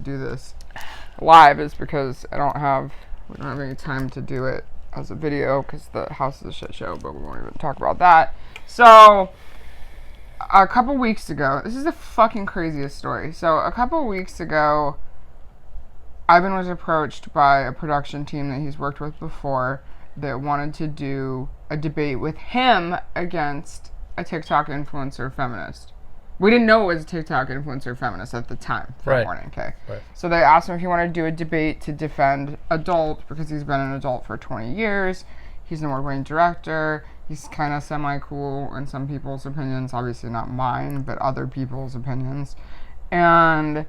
do this live is because we don't have any time to do it as a video because the house is a shit show, but we won't even talk about that. So, a couple weeks ago, this is the fucking craziest story. So, a couple weeks ago, Ivan was approached by a production team that he's worked with before that wanted to do a debate with him against a TikTok influencer feminist. We didn't know it was a TikTok influencer feminist at the time. Right. Morning, okay. Right. So they asked him if he wanted to do a debate to defend adult because he's been an adult for 20 years. He's an award-winning director. He's kind of semi-cool in some people's opinions. Obviously not mine, but other people's opinions. And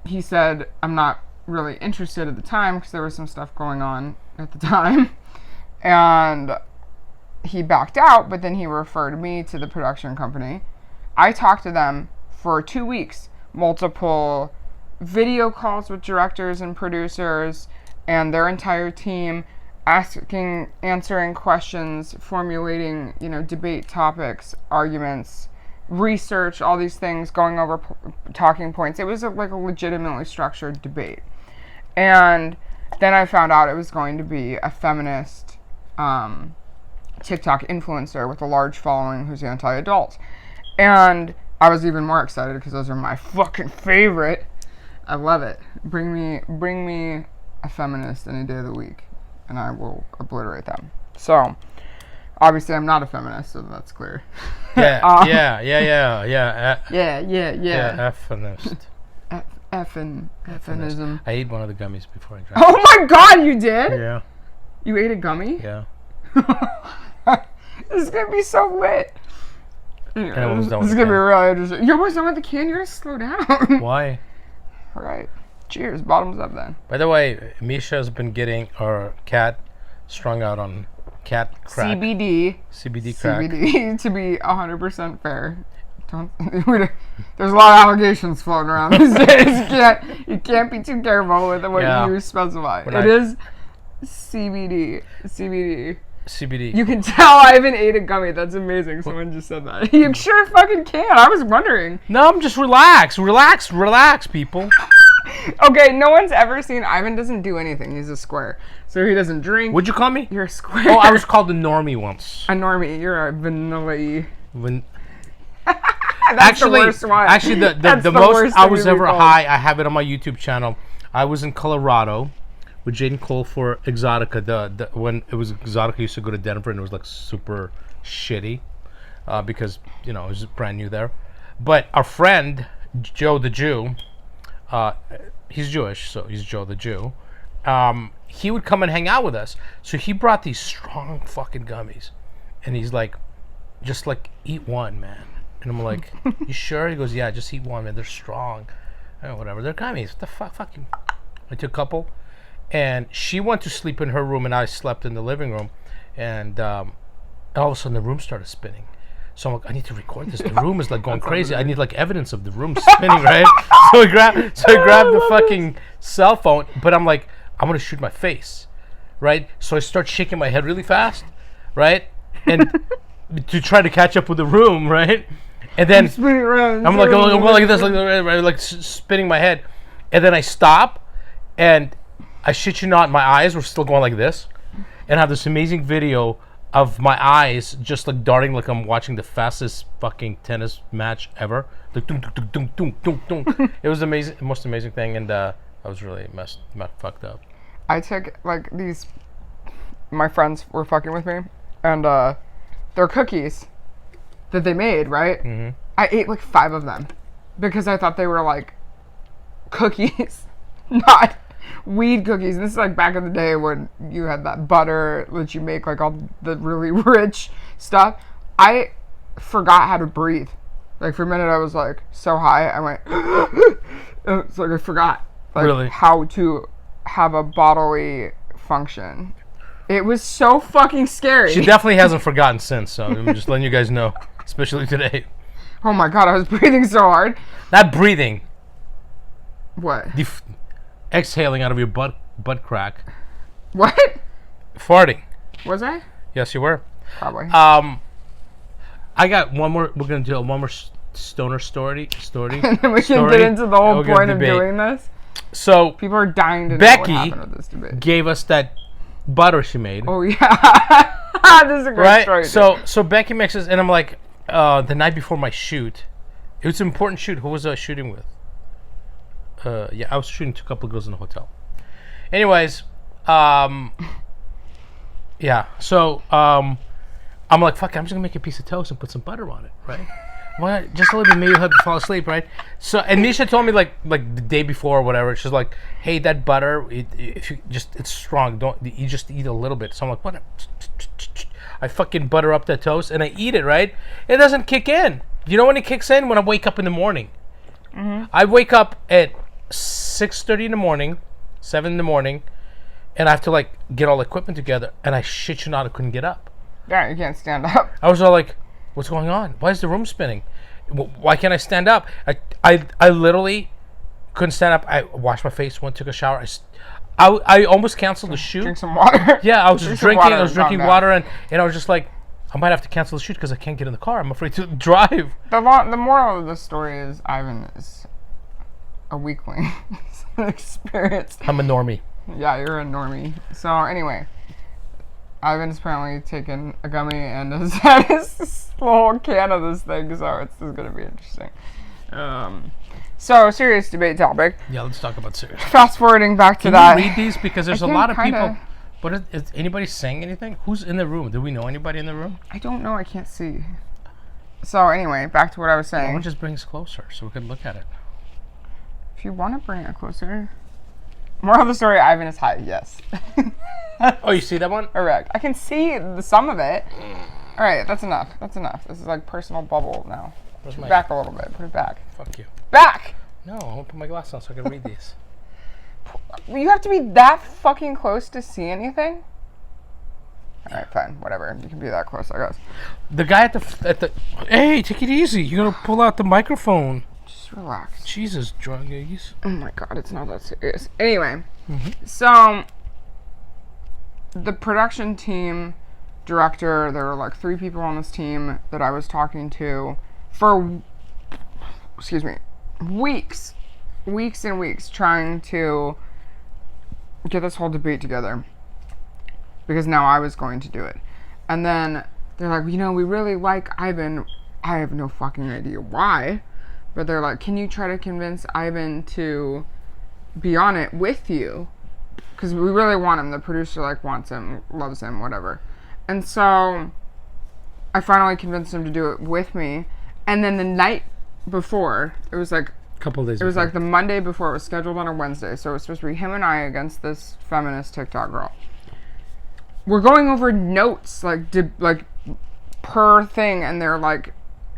he said, I'm not really interested at the time because there was some stuff going on at the time. And he backed out, but then he referred me to the production company. I talked to them for 2 weeks, multiple video calls with directors and producers and their entire team, answering questions, formulating, debate topics, arguments, research, all these things, going over talking points. It was like a legitimately structured debate. And then I found out it was going to be a feminist TikTok influencer with a large following who's anti-adult. And I was even more excited because those are my fucking favorite. I love it. Bring me a feminist any day of the week and I will obliterate them. So, obviously I'm not a feminist, so that's clear. Yeah. Feminist. Feminism. I ate one of the gummies before I drank. Oh my god, you did? Yeah. You ate a gummy? Yeah. This is gonna be so lit. And I was done with This is the gonna be can. really interesting. You're almost done with the can? You gotta slow down. Why? Alright. Cheers. Bottoms up then. By the way, Misha's been getting our cat strung out on cat crack. CBD crack. CBD, to be 100% fair. There's a lot of allegations floating around these days. You can't be too careful with what you specify. It is CBD. CBD. You can tell I haven't ate a gummy. That's amazing. Someone just said that. You sure fucking can. I was wondering. No, I'm just relax, people. Okay, no one's ever seen Ivan doesn't do anything. He's a square. So he doesn't drink. What'd you call me? You're a square. Oh, I was called the normie once. A normie. You're a vanilla. The worst one. Actually, the most I was ever high, I have it on my YouTube channel. I was in Colorado with Jaden Cole for Exotica. When it was Exotica, used to go to Denver and it was like super shitty because it was brand new there. But our friend Joe the Jew, he's Jewish, so he's Joe the Jew. He would come and hang out with us. So he brought these strong fucking gummies, and he's like, just like eat one, man. And I'm like, you sure? He goes, yeah, just eat one, man. They're strong. Whatever. They're gummies. What the fuck? I took a couple. And she went to sleep in her room, and I slept in the living room. And all of a sudden, the room started spinning. So I'm like, I need to record this. The room is like going crazy. I need like evidence of the room spinning, right? So I grabbed the fucking cell phone. But I'm like, I'm going to shoot my face, right? So I start shaking my head really fast, right? And to try to catch up with the room, right? And then I'm like going like this, like spinning my head, and then I stop, and I shit you not, my eyes were still going like this, and I have this amazing video of my eyes just like darting like I'm watching the fastest fucking tennis match ever. Like dum dum dum dum dum dum. It was amazing, most amazing thing, and I was really fucked up. I took like these. My friends were fucking with me, and they're cookies that they made, right? Mm-hmm. I ate like 5 of them because I thought they were like cookies, not weed cookies. And this is like back in the day when you had that butter that you make like all the really rich stuff. I forgot how to breathe. Like for a minute I was like so high I went it's like I forgot like how to have a bodily function. It was so fucking scary. She definitely hasn't forgotten since, so I'm just letting you guys know, especially today. Oh my god, I was breathing so hard. Not breathing. What? Exhaling out of your butt crack. What? Farting. Was I? Yes, you were. Probably. I got one more. We're gonna do one more stoner story. And then we can get into the whole point of doing this. So people are dying to know Becky what happened with this debate. Gave us that butter she made. Oh yeah, this is a great story. So Becky mixes, and I'm like, the night before my shoot, it was an important shoot. Who was I shooting with? Yeah, I was shooting to a couple of girls in the hotel. Anyways, yeah. So I'm like, fuck it, I'm just gonna make a piece of toast and put some butter on it, right? Well, just a little bit, maybe you'll have to fall asleep, right? So, and Misha told me like the day before or whatever. She's like, "Hey, that butter, if you just, it's strong. You just eat a little bit." So I'm like, "What?" I fucking butter up that toast and I eat it, right? It doesn't kick in. You know when it kicks in? When I wake up in the morning. Mm-hmm. I wake up at 6:30 in the morning, 7 in the morning, and I have to like get all the equipment together. And I shit you not, I couldn't get up. Yeah, you can't stand up. I was all like, what's going on? Why is the room spinning? Why can't I stand up? I literally couldn't stand up. I washed my face, took a shower. I almost canceled the shoot. Drink some water. Yeah, I was just drinking. I was drinking water, and I was just like, I might have to cancel the shoot because I can't get in the car. I'm afraid to drive. The moral of the story is Ivan is a weakling. He's inexperienced. I'm a normie. Yeah, you're a normie. So anyway, Ivan's apparently taken a gummy and has had his whole can of this thing, so this is going to be interesting. So, serious debate topic. Yeah, let's talk about serious. Fast forwarding back to that. Can you read these? Because there's a lot of people. But is anybody saying anything? Who's in the room? Do we know anybody in the room? I don't know. I can't see. So, anyway, back to what I was saying. Why don't we just bring us closer so we can look at it? If you want to bring it closer. Moral of the story, Ivan is high, yes. Oh, you see that one? Correct. I can see some of it. All right, that's enough. That's enough. This is like personal bubble now. Put it back a little bit. Put it back. Fuck you. Back! No, I want to put my glasses on so I can read these. You have to be that fucking close to see anything? All right, fine. Whatever. You can be that close, I guess. The guy at the... Hey, take it easy. You're going to pull out the microphone. Just relax. Jesus, druggies. Oh my god, it's not that serious. Anyway, so the production team director, there were like 3 people on this team that I was talking to for, weeks and weeks trying to get this whole debate together because now I was going to do it. And then they're like, we really like Ivan. I have no fucking idea why. But they're like, can you try to convince Ivan to be on it with you? Because we really want him. The producer, wants him, loves him, whatever. And so I finally convinced him to do it with me. And then the night before, it was like... Couple days It was like the Monday before. It was scheduled on a Wednesday. So it was supposed to be him and I against this feminist TikTok girl. We're going over notes, per thing. And they're,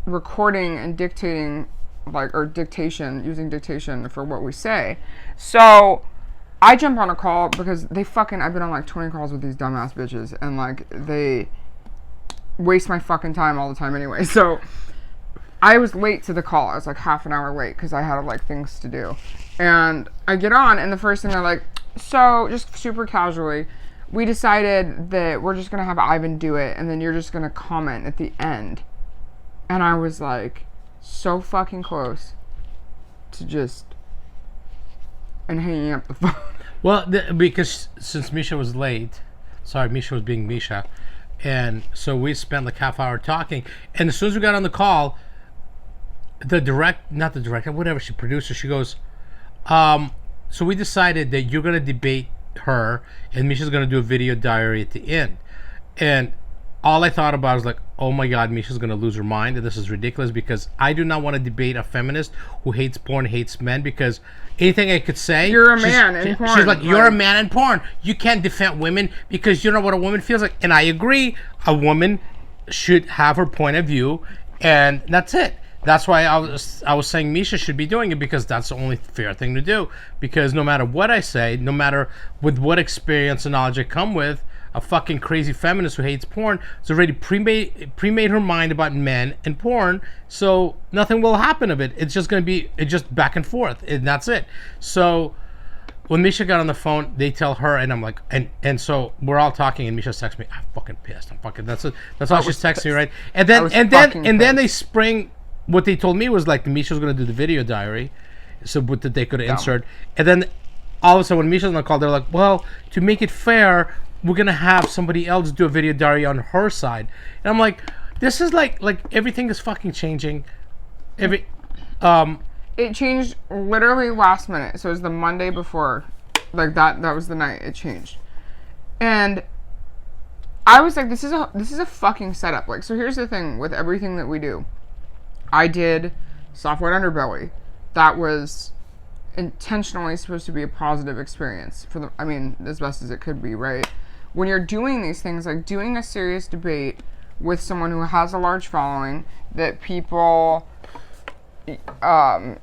recording and dictating... using dictation for what we say. So I jump on a call because I've been on 20 calls with these dumbass bitches and they waste my fucking time all the time anyway. So I was late to the call. I was half an hour late because I had things to do. And I get on and the first thing they're like, so just super casually, we decided that we're just going to have Ivan do it and then you're just going to comment at the end. And I was so fucking close to just hanging up the phone. Well, because since Misha was late, Misha was being Misha, and so we spent half hour talking, and as soon as we got on the call, producer, she goes, so we decided that you're going to debate her, and Misha's going to do a video diary at the end, and all I thought about was oh my god, Misha's gonna lose her mind, and this is ridiculous because I do not want to debate a feminist who hates porn, hates men, because anything I could say, you're a man in porn. She's like, you're a man in porn. You can't defend women because you know what a woman feels like. And I agree, a woman should have her point of view, and that's it. That's why I was saying Misha should be doing it, because that's the only fair thing to do. Because no matter what I say, no matter with what experience and knowledge I come with, a fucking crazy feminist who hates porn has already pre-made her mind about men and porn, so nothing will happen of it. It's just going to be just back and forth, and that's it. So when Misha got on the phone, they tell her, and I'm like, and so we're all talking, and Misha texts me, I'm fucking pissed. That's all she's texting me, right? And then they spring what they told me was like Misha was going to do the video diary, so that they could insert. And then all of a sudden, when Misha's on the call, they're like, well, to make it fair, we're going to have somebody else do a video diary on her side. And I'm like, this is like everything is fucking changing. It changed literally last minute. So it was the Monday before, like that was the night it changed. And I was like, this is a fucking setup. Like, so here's the thing with everything that we do. I did Software Underbelly. That was intentionally supposed to be a positive experience for as best as it could be, right? When you're doing these things, like doing a serious debate with someone who has a large following that people are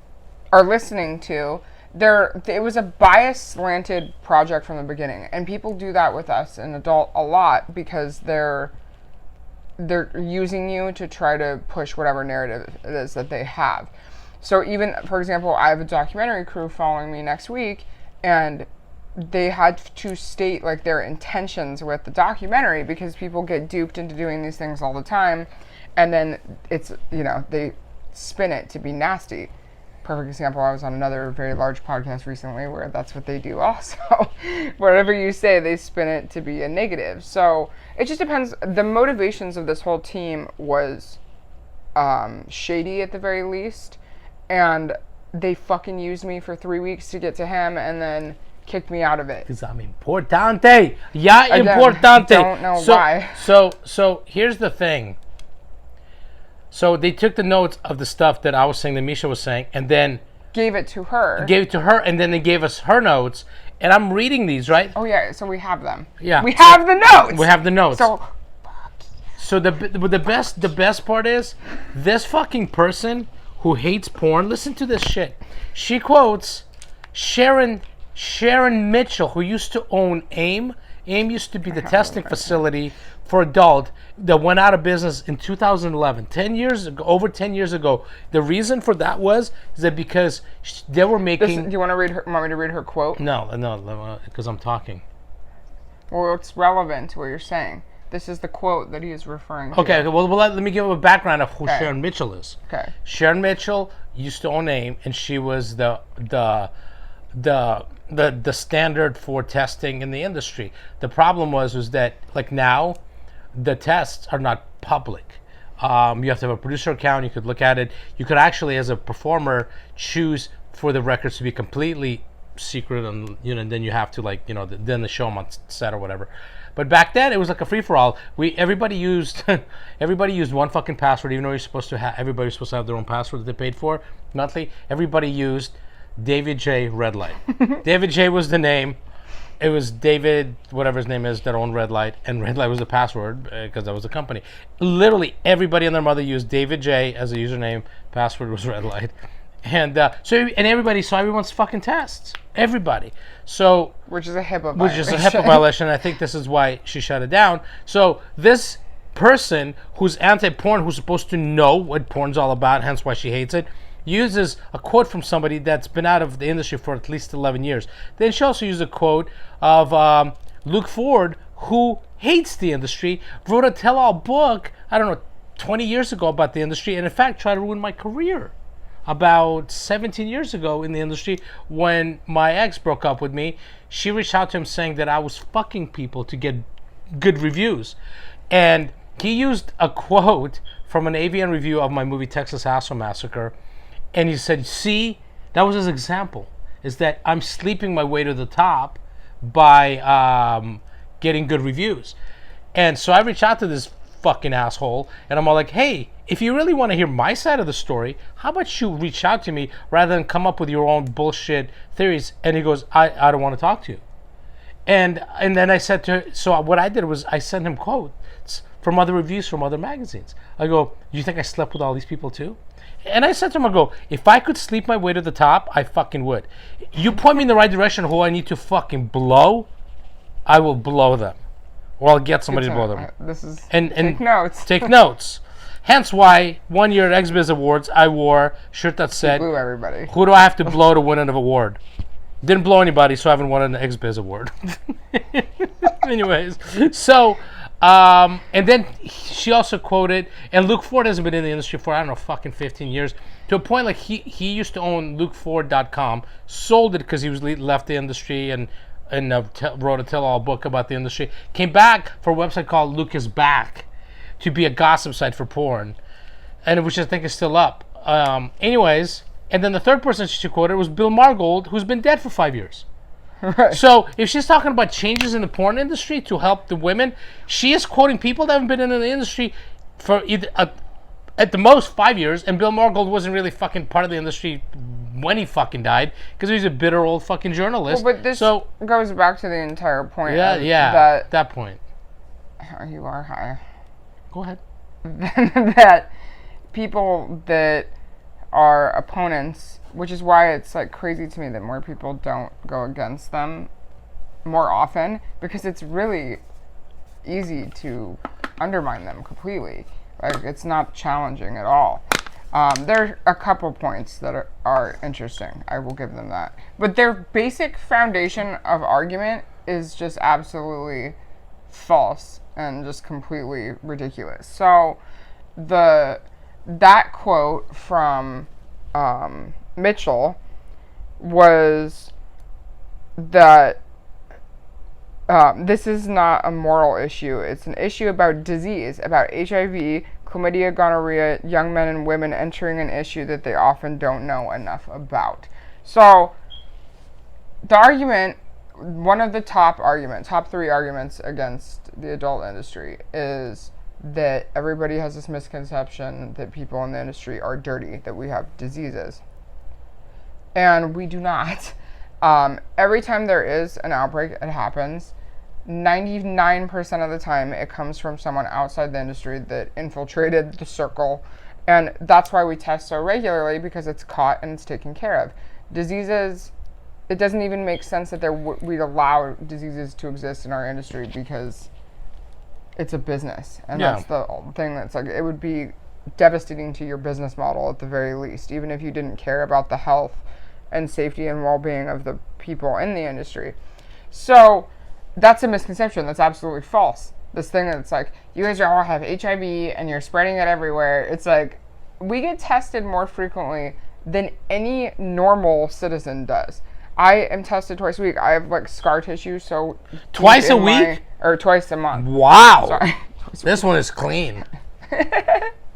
listening to, it was a bias-slanted project from the beginning, and people do that with us in adult a lot because they're using you to try to push whatever narrative it is that they have. So even, for example, I have a documentary crew following me next week, and they had to state like their intentions with the documentary because people get duped into doing these things all the time, and then it's, they spin it to be nasty. Perfect example, I was on another very large podcast recently where that's what they do also. Whatever you say, they spin it to be a negative. So it just depends. The motivations of this whole team was shady at the very least, and they fucking used me for 3 weeks to get to him and then kicked me out of it. Because I'm importante. Yeah, importante. I don't know why. So here's the thing. So they took the notes of the stuff that I was saying, that Misha was saying, and then gave it to her. And then they gave us her notes. And I'm reading these, right? Oh yeah, so we have them. Yeah, we have the notes. We have the notes. So the best part is this fucking person who hates porn. Listen to this shit. She quotes Sharon Mitchell, who used to own AIM. AIM used to be the testing facility for adult that went out of business in 2011, 10 years ago, over 10 years ago. The reason for that was that because they were making... do you want me to read her quote? No, because I'm talking. Well, it's relevant to what you're saying. This is the quote that he is referring to. Okay, well let me give a background of who Sharon Mitchell is. Okay. Sharon Mitchell used to own AIM, and she was the standard for testing in the industry. The problem was that like now, the tests are not public. You have to have a producer account. You could look at it. You could actually, as a performer, choose for the records to be completely secret, and then you have to then they show them on set or whatever. But back then, it was like a free for all. Everybody used one fucking password, even though everybody was supposed to have their own password that they paid for monthly. Everybody used David J. Red Light. David J. was the name. It was David, whatever his name is, that owned Red Light, and Red Light was the password because that was the company. Literally, everybody and their mother used David J. as a username. Password was Red Light, and everyone's fucking tests. Everybody. So which is a HIPAA violation. And I think this is why she shut it down. So this person who's anti-porn, who's supposed to know what porn's all about, hence why she hates it, uses a quote from somebody that's been out of the industry for at least 11 years. Then she also used a quote of Luke Ford, who hates the industry, wrote a tell-all book, 20 years ago about the industry, and in fact tried to ruin my career about 17 years ago in the industry. When my ex broke up with me, she reached out to him saying that I was fucking people to get good reviews. And he used a quote from an AVN review of my movie Texas Hassle Massacre. And he said, see, that was his example, is that I'm sleeping my way to the top by getting good reviews. And so I reached out to this fucking asshole, and I'm all like, hey, if you really want to hear my side of the story, how about you reach out to me rather than come up with your own bullshit theories? And he goes, I don't want to talk to you. And then I said to her, so what I did was I sent him quotes from other reviews from other magazines. I go, you think I slept with all these people too? And I said to him, I go, if I could sleep my way to the top, I fucking would. You point me in the right direction who I need to fucking blow, I will blow them. Or I'll get somebody to blow them. Take notes. Take notes. Hence why one year at XBiz Awards, I wore a shirt that said, blew everybody. Who do I have to blow to win an award? Didn't blow anybody, so I haven't won an XBiz Award. Anyways, so And then she also quoted, and Luke Ford hasn't been in the industry for, I don't know, fucking 15 years, to a point like he used to own LukeFord.com, sold it because he was left the industry and wrote a tell-all book about the industry, came back for a website called Luke is Back to be a gossip site for porn, and which I think is still up. Anyways, and then the third person she quoted was Bill Margold, who's been dead for 5 years. Right. So if she's talking about changes in the porn industry to help the women, she is quoting people that haven't been in the industry for either at the most 5 years, and Bill Margold wasn't really fucking part of the industry when he fucking died because he was a bitter old fucking journalist. Well, but this goes back to the entire point. That point. You are high. Go ahead. That people that are opponents, which is why it's like crazy to me that more people don't go against them more often, because it's really easy to undermine them completely. Like, it's not challenging at all. There are a couple points that are interesting. I will give them that. But their basic foundation of argument is just absolutely false and just completely ridiculous. So that quote from Mitchell was that this is not a moral issue. It's an issue about disease, about HIV, chlamydia, gonorrhea, young men and women entering an issue that they often don't know enough about. So the argument, one of the top three arguments against the adult industry is that everybody has this misconception that people in the industry are dirty, that we have diseases. And we do not. Every time there is an outbreak, it happens. 99% of the time, it comes from someone outside the industry that infiltrated the circle. And that's why we test so regularly, because it's caught and it's taken care of. Diseases, it doesn't even make sense that we'd allow diseases to exist in our industry because it's a business. And that's the thing that's like, it would be devastating to your business model at the very least, even if you didn't care about the health and safety and well-being of the people in the industry. So that's a misconception. That's absolutely false. This thing that's like, you guys all have HIV and you're spreading it everywhere. It's like, we get tested more frequently than any normal citizen does. I am tested twice a week. I have like scar tissue, so twice a week or twice a month. Wow. Sorry. This one is clean.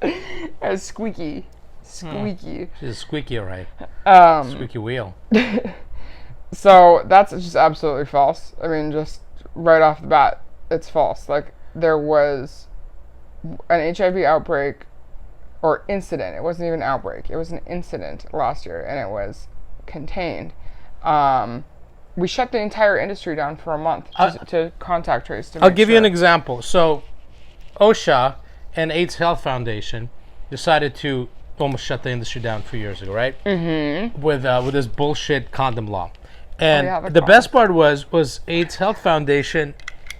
It's squeaky. She's squeaky, all right. Squeaky wheel. So that's just absolutely false. I mean, just right off the bat, it's false. Like, there was an HIV outbreak or incident. It wasn't even an outbreak. It was an incident last year, and it was contained. We shut the entire industry down for a month to contact trace. I'll give you an example. So, OSHA and AIDS Health Foundation decided to almost shut the industry down a few years ago, right? Mm-hmm. With this bullshit condom law. And the best part was AIDS Health Foundation,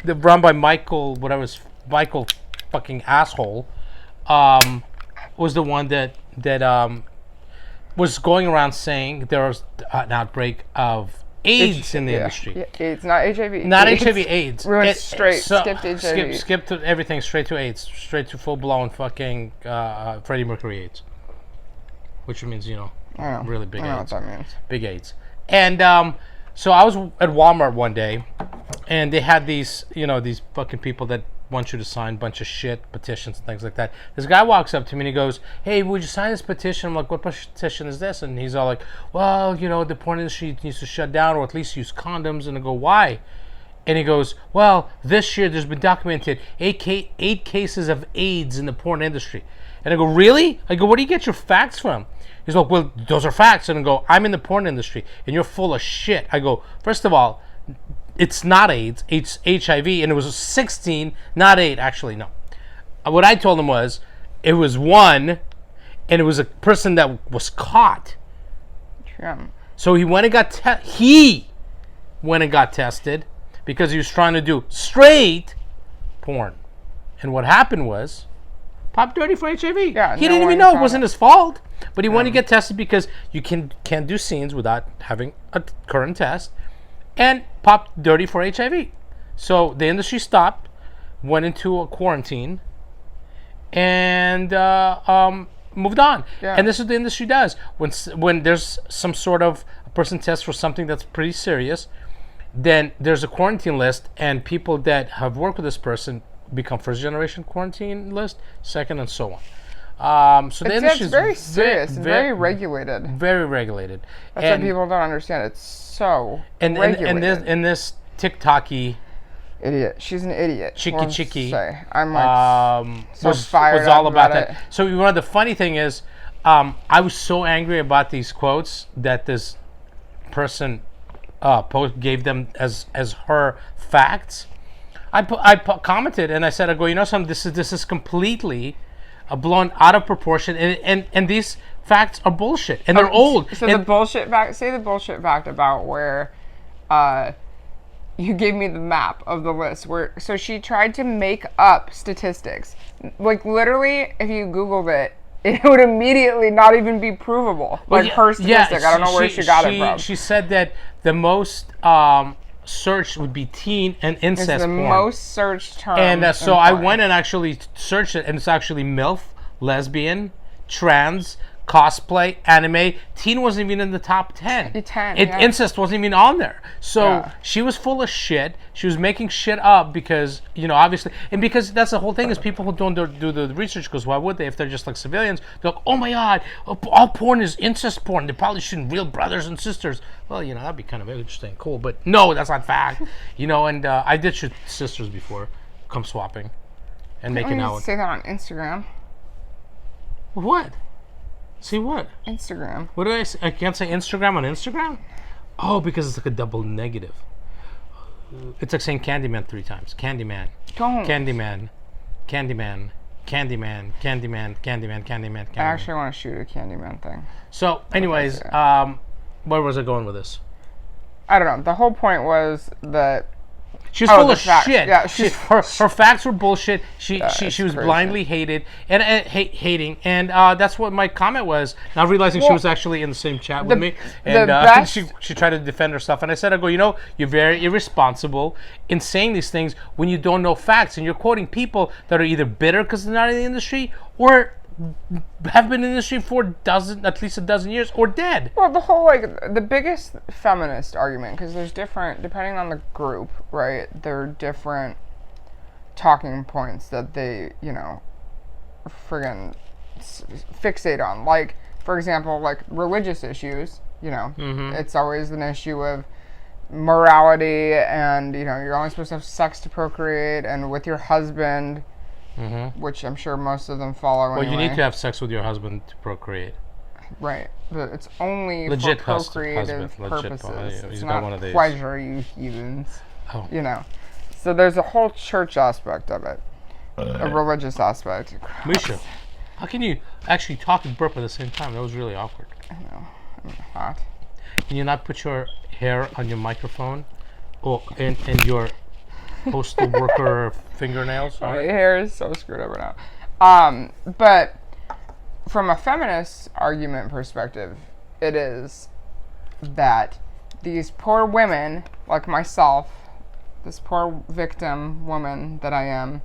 run by Michael fucking asshole, was the one that was going around saying there was an outbreak of AIDS in the industry. Yeah, AIDS, not HIV. Not AIDS. HIV, AIDS. We went skipped HIV. Skipped everything straight to AIDS, straight to full-blown fucking Freddie Mercury AIDS. Which means, really big AIDS. I know what that means. Big AIDS. And so I was at Walmart one day, and they had these fucking people that want you to sign a bunch of shit, petitions and things like that. This guy walks up to me and he goes, "Hey, would you sign this petition?" I'm like, "What petition is this?" And he's all like, "Well, the porn industry needs to shut down or at least use condoms." And I go, "Why?" And he goes, "Well, this year there's been documented 8 cases of AIDS in the porn industry." And I go, "Really?" I go, "Where do you get your facts from?" He's like, "Well, those are facts." And I go, "I'm in the porn industry and you're full of shit." I go, "First of all, it's not AIDS, it's HIV, and it was 16, not 8, actually, no." What I told him was, it was 1, and it was a person that was caught. True. So he went and got tested because he was trying to do straight porn. And what happened was, popped dirty for HIV. Yeah, he didn't even know it wasn't his fault, but he wanted to get tested because you can't do scenes without having a current test. And popped dirty for HIV. So the industry stopped. went into a quarantine, and moved on. Yeah. And this is what the industry does. When there's some sort of a person tests for something that's pretty serious, then there's a quarantine list, and people that have worked with this person become first generation quarantine list, second, and so on. So the industry is very serious and very regulated. Very regulated. That's what people don't understand. It's so regulated. And this TikTok-y idiot. She's an idiot. Chicky. I'm like so fired was all about it. that. So you know, the funny thing is, I was so angry about these quotes that this person gave them as her facts. I commented and I said, I go, you know something, this is completely blown out of proportion, and these facts are bullshit, and they're old. So the bullshit fact. Say the bullshit fact about where, you gave me the map of the list so she tried to make up statistics. Like literally, if you Googled it, it would immediately not even be provable. Like her statistic. I don't know where she got it from. She said that the most searched would be teen and incest porn. It's the most searched term. And so I went and actually searched it, and it's actually MILF, lesbian, trans, cosplay, anime. Teen wasn't even in the top 10. Incest wasn't even on there. So she was full of shit. She was making shit up because, you know, obviously, and because that's the whole thing is people who don't do the research, because why would they if they're just like civilians? They're like, oh my God, all porn is incest porn. They're probably shooting real brothers and sisters. Well, you know, that'd be kind of interesting, cool, but no, that's not fact. You know, and I did shoot sisters before, come swapping and making out. Say that on Instagram. What? See what? Instagram. What did I say? I can't say Instagram on Instagram? Oh, because it's like a double negative. It's like saying Candyman 3 times. Candyman. Don't. Candyman. Candyman. Candyman. Candyman. Candyman. Candyman. I actually want to shoot a Candyman thing. So, anyways, where was I going with this? I don't know. The whole point was that She's full of facts. shit. Yeah, her facts were bullshit. She was crazy. blindly hated and hating, and that's what my comment was. Not realizing she was actually in the same chat with me, and she tried to defend herself. And I said, I go, you know, you're very irresponsible in saying these things when you don't know facts, and you're quoting people that are either bitter because they're not in the industry or have been in the industry for at least a dozen years, or dead. Well, the whole, the biggest feminist argument, because there's different, depending on the group, right, there are different talking points that they, you know, friggin' fixate on. Like, for example, like religious issues, you know, it's always an issue of morality, and, you know, you're only supposed to have sex to procreate, and with your husband, which I'm sure most of them follow anyway. Well, you need to have sex with your husband to procreate. Right. But it's only legit for procreative purposes. It's not one of these. Pleasure, you heathens. Oh. You know. So there's a whole church aspect of it. A religious aspect. Misha, how can you actually talk and burp at the same time? That was really awkward. I know. I'm hot. Can you not put your hair on your microphone? Or in your postal worker fingernails? My hair is so screwed up right now. But from a feminist argument perspective, it is that these poor women, like myself, this poor victim woman that I am,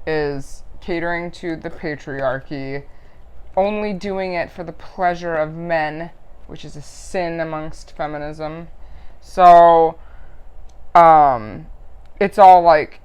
is catering to the patriarchy, only doing it for the pleasure of men, which is a sin amongst feminism. So, it's all like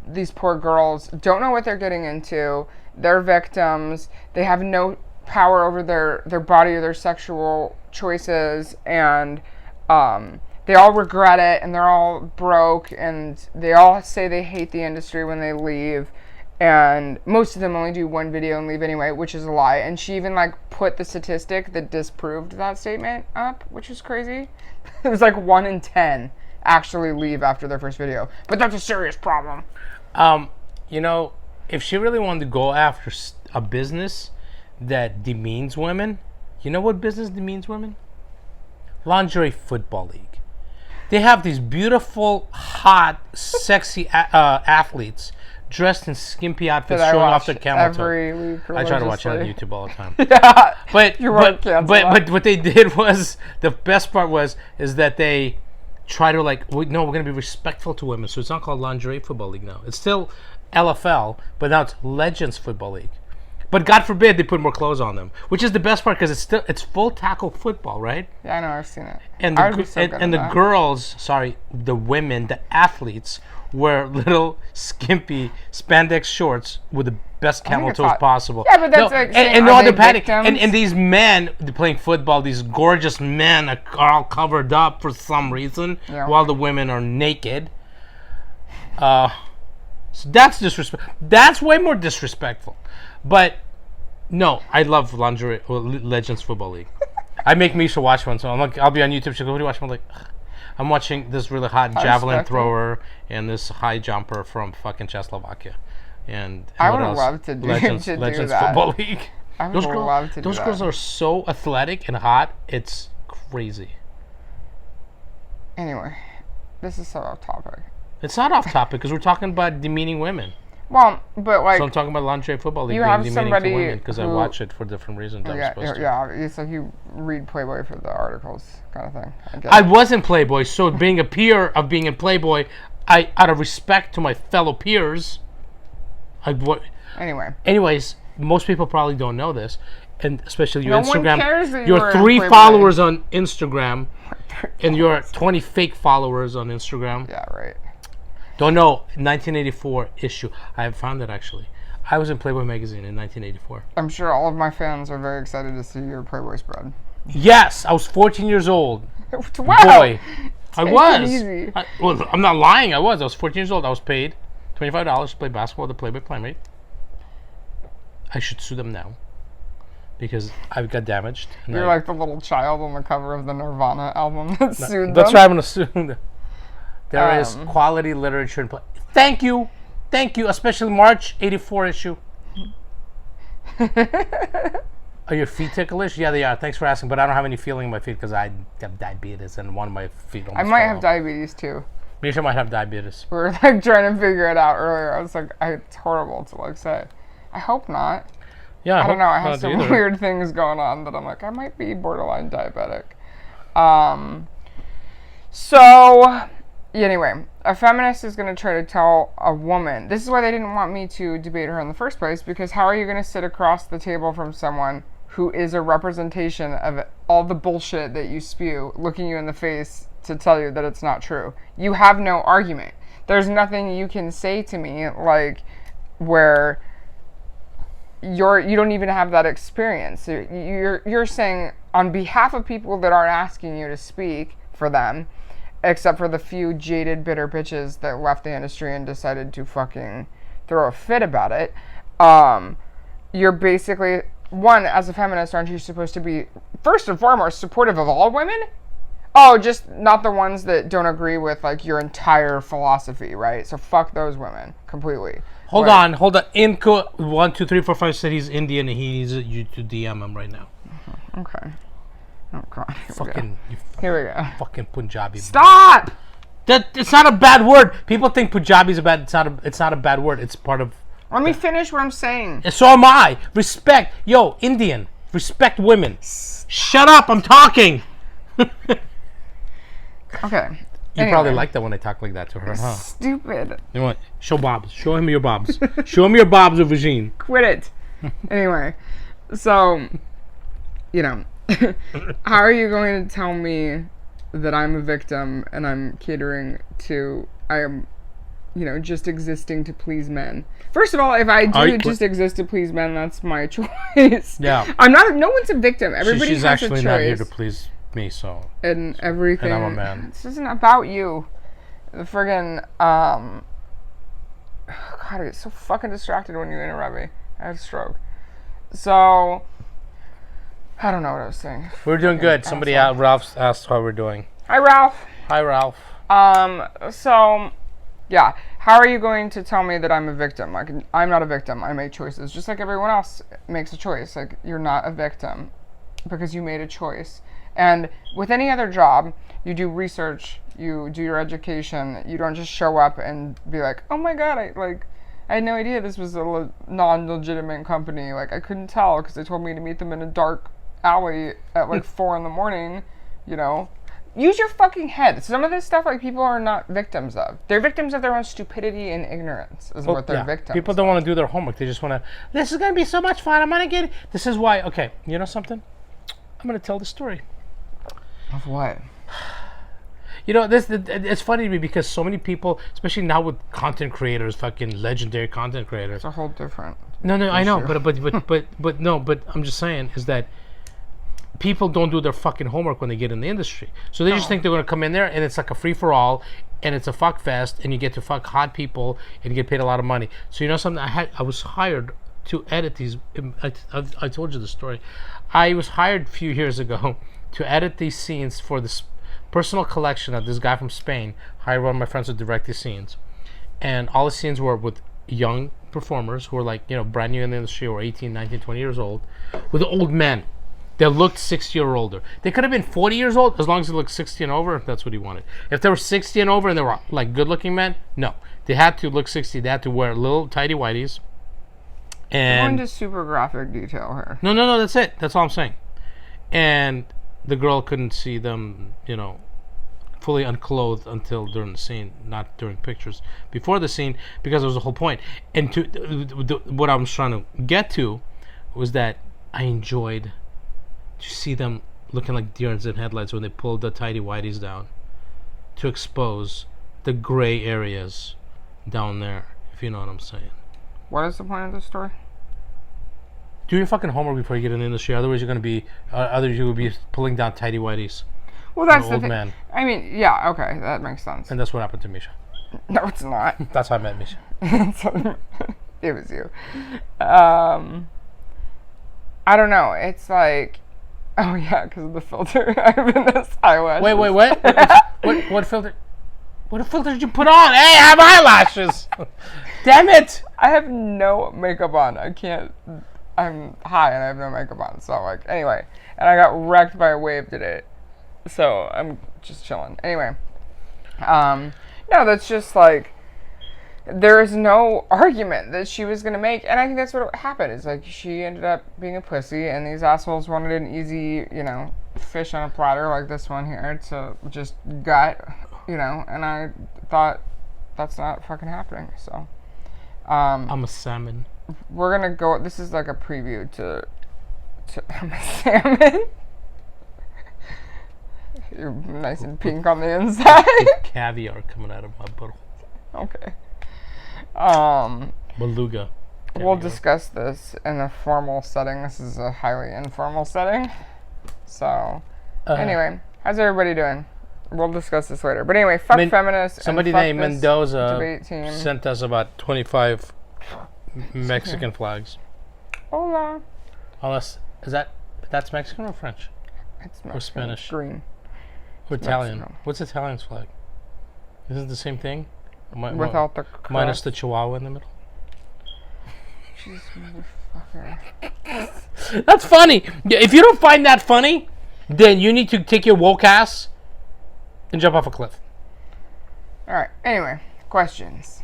these poor girls don't know what they're getting into. They're victims. They have no power over their body or their sexual choices, and they all regret it, and they're all broke, and they all say they hate the industry when they leave, and most of them only do one video and leave anyway, which is a lie. And she even put the statistic that disproved that statement up, which is crazy. It was 1 in 10 actually leave after their first video, but that's a serious problem. You know, if she really wanted to go after a business that demeans women, you know what business demeans women? Lingerie Football League. They have these beautiful, hot, sexy athletes dressed in skimpy outfits, showing off their camel toe. I try to watch it on YouTube all the time. Yeah, but what they did was, the best part is that they try to like, no, we're going to be respectful to women. So it's not called Lingerie Football League now. It's still LFL, but now it's Legends Football League. But God forbid they put more clothes on them, which is the best part because it's full tackle football, right? Yeah, I know, I've seen it. And the girls, the women, the athletes wear little skimpy spandex shorts with the best camel toes possible. Yeah, but that's like and no other padding. And these men playing football, these gorgeous men are all covered up for some reason, while the women are naked. So that's disrespect. That's way more disrespectful. But no, I love lingerie Legends Football League. I make Misha watch one, so I'll be on YouTube. She'll go, "What are you watching?" I'm like, ugh. I'm watching this really hot javelin thrower and this high jumper from fucking Czechoslovakia. And I would love to do Legends that. Football League. I would love to do those that. girls are so athletic and hot. It's crazy. Anyway, this is so off topic. It's not off topic because we're talking about demeaning women. Well, but like, so I'm talking about lingerie football league. You being have demeaning somebody to women because I watch it for different reasons. Yeah. So you read Playboy for the articles, kind of thing. I was in Playboy, so being a peer of being in Playboy, out of respect to my fellow peers, Anyways, most people probably don't know this, and especially your Instagram. One cares that you're 3 followers on Instagram, and you're 20 fake followers on Instagram. Yeah, right. Don't know, 1984 issue. I have found it actually. I was in Playboy magazine in 1984. I'm sure all of my fans are very excited to see your Playboy spread. Yes, I was 14 years old. Wow. Boy, I was. Easy. I'm not lying. I was 14 years old. I was paid $25 to play basketball with the Playboy Playmate. I should sue them now because I got damaged. You're like the little child on the cover of the Nirvana album that sued them. That's right. I'm gonna sue them. There is quality literature in play. Thank you, especially March '84 issue. Are your feet ticklish? Yeah, they are. Thanks for asking, but I don't have any feeling in my feet because I have diabetes and one of my feet almost I might have diabetes too. Misha might have diabetes. We were like trying to figure it out earlier. I was like, it's horrible to like say. I hope not. Yeah, I don't know. I have some weird things going on that I'm like, I might be borderline diabetic. So anyway, a feminist is going to try to tell a woman. This is why they didn't want me to debate her in the first place, because how are you going to sit across the table from someone who is a representation of all the bullshit that you spew, looking you in the face to tell you that it's not true? You have no argument. There's nothing you can say to me like where you don't even have that experience. You're saying on behalf of people that aren't asking you to speak for them, except for the few jaded, bitter bitches that left the industry and decided to fucking throw a fit about it. You're basically, one, as a feminist, aren't you supposed to be, first and foremost, supportive of all women? Oh, just not the ones that don't agree with, like, your entire philosophy, right? So fuck those women completely. Hold on. Inco 1, 2, 3, 4, 5 said he's Indian and he needs you to DM him right now. Okay. Oh God. Here we go. Fucking Punjabi. Stop! It's not a bad word. People think Punjabi is a bad. It's not a bad word. It's part of. Let me finish what I'm saying. So am I. Respect, Indian. Respect women. Shut up. I'm talking. Okay. You probably like that when I talk like that to her, huh? Stupid. You know what? Show bobs. Show him your bobs. Show him your bobs with Vagine. Quit it. Anyway, so, how are you going to tell me that I'm a victim and I'm catering to, I am, just existing to please men? First of all, if I do just exist to please men, that's my choice. Yeah. No one's a victim. Everybody has a choice. She's actually not here to please me, so. And everything. And I'm a man. This isn't about you. The friggin', God, I get so fucking distracted when you interrupt me. I have a stroke. So, I don't know what I was saying. We're doing good. Somebody out, Ralph asked how we're doing. Hi, Ralph. Hi, Ralph. So, yeah. How are you going to tell me that I'm a victim? Like, I'm not a victim. I make choices. Just like everyone else makes a choice. Like, you're not a victim because you made a choice. And with any other job, you do research, you do your education. You don't just show up and be like, oh my God, I had no idea this was a non-legitimate company. Like, I couldn't tell because they told me to meet them in a dark alley at like 4 a.m. use your fucking head. Some of this stuff, like, people are not victims of. They're victims of their own stupidity and ignorance is what they're victims People don't want to do their homework. They just want to, this is going to be so much fun. I'm going to get it. This is why, okay, you know something? I'm going to tell the story. Of what? You know, it's funny to me because so many people, especially now with content creators, fucking legendary content creators. It's a whole different No, issue. I know, but I'm just saying is that people don't do their fucking homework when they get in the industry. So they just think they're going to come in there and it's like a free-for-all and it's a fuck fest and you get to fuck hot people and you get paid a lot of money. So you know something? I was hired to edit these. I told you the story. I was hired a few years ago to edit these scenes for this personal collection of this guy from Spain. Hired one of my friends to direct these scenes. And all the scenes were with young performers who were like, you know, brand new in the industry or 18, 19, 20 years old with old men. They looked 60 or older. They could have been 40 years old as long as they looked 60 and over. That's what he wanted. If they were 60 and over and they were like good-looking men, no. They had to look 60. They had to wear little tidy whities. And going to super graphic detail here. No. That's it. That's all I'm saying. And the girl couldn't see them, you know, fully unclothed until during the scene, not during pictures. Before the scene, because it was the whole point. And what I was trying to get to was that I enjoyed to see them looking like deers in headlights when they pulled the tidy whities down to expose the gray areas down there, if you know what I'm saying. What is the point of this story? Do your fucking homework before you get in the industry. Otherwise, you're going to be, you will be pulling down tidy whiities. Well, that's the old thing. Man. I mean, yeah, okay, that makes sense. And that's what happened to Misha. No, it's not. That's how I met Misha. It was you. I don't know. It's like, oh yeah, because of the filter. I've been this eyelash. Wait, what? What filter? What filter did you put on? Hey, I have eyelashes. Damn it! I have no makeup on. I can't. I'm high and I have no makeup on. So like, anyway, and I got wrecked by a wave today. So I'm just chilling. Anyway, no, that's just like, there is no argument that she was gonna make, and I think that's what happened. Is like she ended up being a pussy, and these assholes wanted an easy, you know, fish on a platter like this one here to just gut, you know. And I thought that's not fucking happening. So, I'm a salmon. We're gonna go. This is like a preview to I'm a salmon. You're nice and pink on the inside. Caviar coming out of my butthole. Okay. Beluga. Caviar. We'll discuss this in a formal setting. This is a highly informal setting. So, anyway, how's everybody doing? We'll discuss this later. But anyway, fuck feminists. Somebody and fuck named Mendoza debate team. Sent us about 25 Mexican flags. Hola. Unless, that's Mexican or French? It's Mexican. Or Spanish? Green. Or Italian. Mexico. What's Italian's flag? Isn't it the same thing? Without the crust. Minus the chihuahua in the middle? Jeez, motherfucker. That's funny. If you don't find that funny, then you need to take your woke ass and jump off a cliff. Alright, anyway, questions.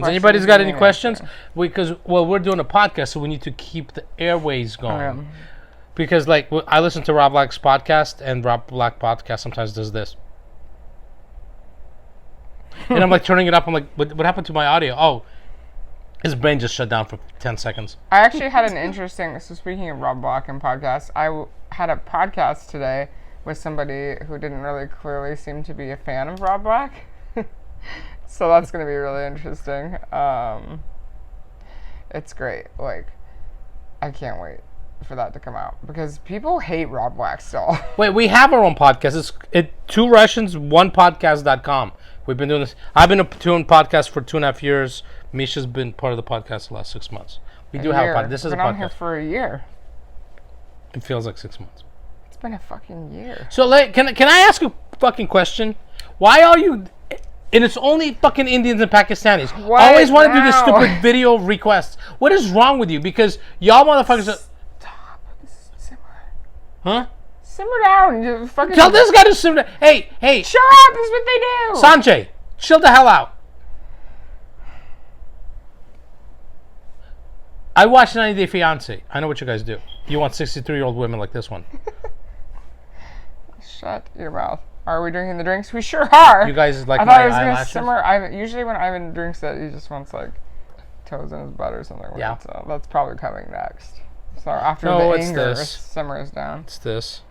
Anybody's got any questions? Because, we're doing a podcast, so we need to keep the airways going. Because, like, I listen to Rob Black's podcast, and Rob Black podcast sometimes does this. And I'm, like, turning it up. I'm like, what happened to my audio? Oh, his brain just shut down for 10 seconds. I actually had an interesting... So, speaking of Rob Black and podcasts, I had a podcast today with somebody who didn't really clearly seem to be a fan of Rob Black. So, that's going to be really interesting. It's great. Like, I can't wait for that to come out because people hate Rob Black still. Wait, we have our own podcast. It's Two Russians, One Podcast.com. We've been doing this. I've been doing podcasts for 2.5 years. Misha's been part of the podcast the last 6 months. We do have a podcast. This is a podcast. I've been on here for a year. It feels like 6 months. It's been a fucking year. So, can I ask a fucking question? Why are you... And it's only fucking Indians and Pakistanis. What always want to do this now? stupid video requests. What is wrong with you? Because y'all motherfuckers are... Stop. Simmer. Huh? Simmer down. You fucking... Tell this guy to simmer down. Hey. Shut up. This is what they do. Sanjay, chill the hell out. I watched 90 Day Fiancé. I know what you guys do. You want 63-year-old women like this one. Shut your mouth. Are we drinking the drinks? We sure are. You guys like I my thought I was gonna eyelashes? simmer. Usually when Ivan drinks it, he just wants like toes in his butt or something. Yeah. Weird, so that's probably coming next. So after No, the it's anger this. simmers down. It's this.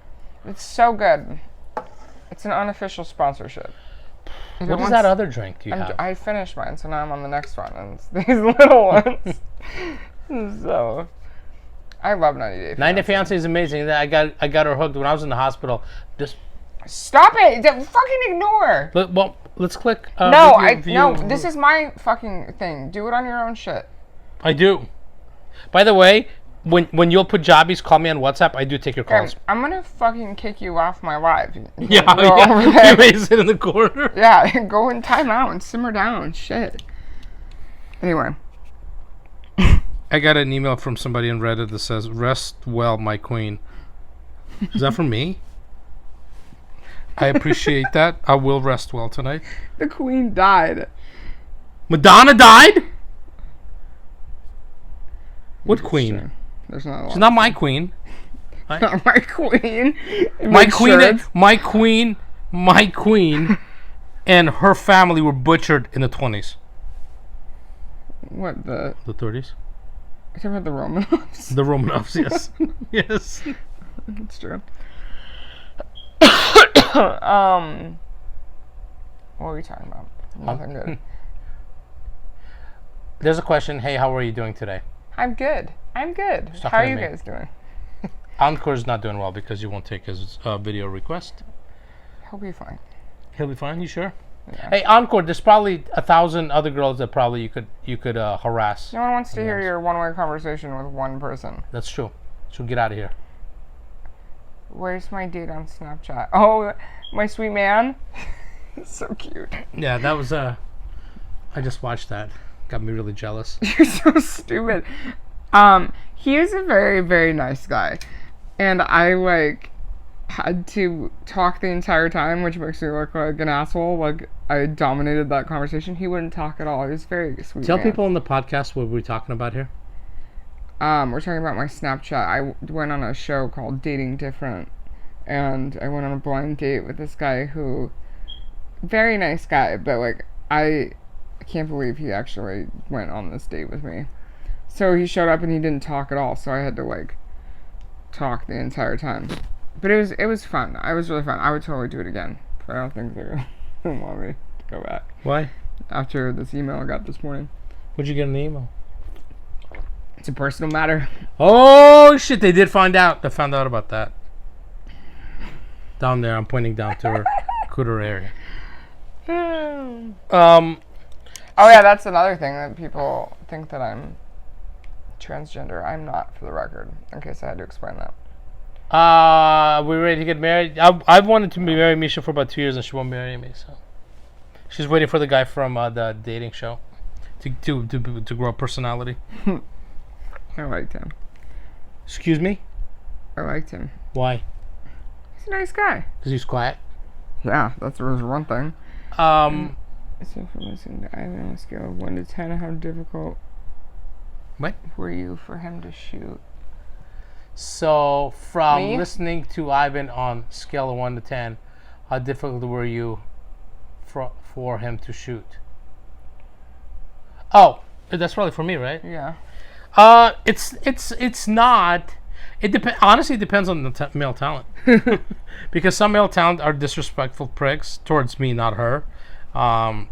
It's so good. It's an unofficial sponsorship. What is that other drink you have? I finished mine, so now I'm on the next one, and it's these little ones. So, I love 90 Day Fiancé. 90 Day Fiancé is amazing. I got her hooked when I was in the hospital. Just stop it! Fucking ignore. well, let's click. No, no. This is my fucking thing. Do it on your own shit. I do. By the way, when you'll put jobbies, call me on WhatsApp. I do take your calls. I'm gonna fucking kick you off my live. Yeah. You may sit in the corner. Yeah, go in time out and simmer down. Shit. Anyway. I got an email from somebody on Reddit that says, "Rest well, my queen." Is that from me? I appreciate that. I will rest well tonight. The queen died. Madonna died? What queen? Sure. There's not a lot. She's not my queen. Not my queen. My queen, and her family were butchered in the 20s. What, the 30s? You're talking about the Romanovs? The Romanovs, yes. Yes. That's true. What are we talking about? Nothing good. There's a question. Hey, how are you doing today? I'm good. Stop How are at you me. guys doing? Encore's not doing well because you won't take his video request. He'll be fine. He'll be fine. You sure? Yeah. Hey, Encore. There's probably 1,000 other girls that probably you could harass. No one wants to hear your one-way conversation with one person. That's true. So get out of here. Where's my date on Snapchat? Oh, my sweet man. He's so cute. Yeah, that was I just watched that. Got me really jealous. You're so stupid. He is a very, very nice guy. And I, had to talk the entire time, which makes me look like an asshole. Like, I dominated that conversation. He wouldn't talk at all. He was very sweet. Tell man. people on the podcast what we're talking about here. We're talking about my Snapchat. I went on a show called Dating Different. And I went on a blind date with this guy who... Very nice guy, but, I can't believe he actually went on this date with me. So he showed up and he didn't talk at all, so I had to talk the entire time. But it was fun. It was really fun. I would totally do it again. But I don't think they're gonna want me to go back. Why? After this email I got this morning. What'd you get in the email? It's a personal matter. Oh shit! They did find out. They found out about that. Down there, I'm pointing down to her cooter area. Oh yeah, that's another thing that people think that I'm transgender. I'm not, for the record, in case I had to explain that. We're ready to get married. I've wanted to marry Misha for about 2 years, and she won't marry me. So she's waiting for the guy from the dating show to grow a personality. I liked him. Excuse me? I liked him. Why? He's a nice guy. Because he's quiet. Yeah, that's one thing. So from listening to Ivan on a scale of 1 to 10, how difficult were you for him to shoot? So from Me? listening to Ivan on scale of 1 to 10, how difficult were you for him to shoot? Oh, that's probably for me, right? Yeah. It's not. Honestly, it depends on the male talent. Because some male talent are disrespectful pricks towards me, not her. But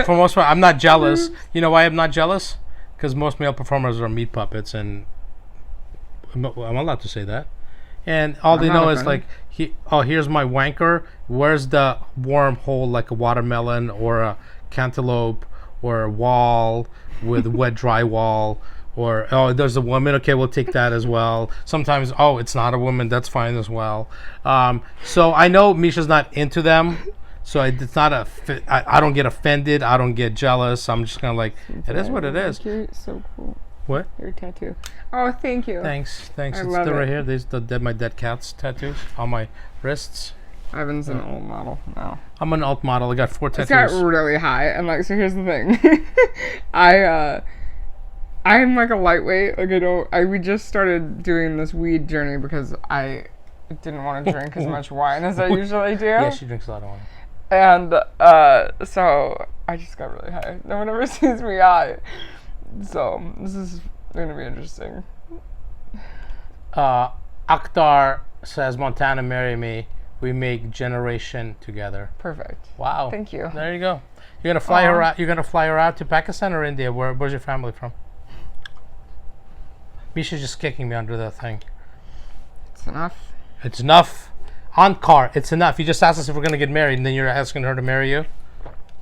for most part, I'm not jealous. You know why I'm not jealous? Because most male performers are meat puppets, and I'm allowed to say that. And all they know is here's my wanker. Where's the wormhole, like a watermelon or a cantaloupe or a wall with wet drywall? Or, oh, there's a woman. Okay, we'll take that as well. Sometimes, oh, it's not a woman. That's fine as well. So I know Misha's not into them. So it's not I don't get offended. I don't get jealous. I'm just kind of it is what it is. Cute. So cool. What? Your tattoo. Oh, thank you. Thanks. I It's love still right it. here. There's my dead cat's tattoos on my wrists. Ivan's an old model now. I'm an alt model. I got 4 tattoos. It's got really high, and so here's the thing. I'm a lightweight. We just started doing this weed journey because I didn't want to drink as much wine as I usually do. Yeah, she drinks a lot of wine. And so I just got really high. No one ever sees me high. So this is going to be interesting. Akhtar says, Montana, marry me. We make generation together. Perfect. Wow. Thank you. There you go. You're gonna fly her out. You're gonna fly her out to Pakistan or India. Where's your family from? Misha's just kicking me under the thing. It's enough. It's enough. On car, it's enough. You just asked us if we're gonna get married, and then you're asking her to marry you.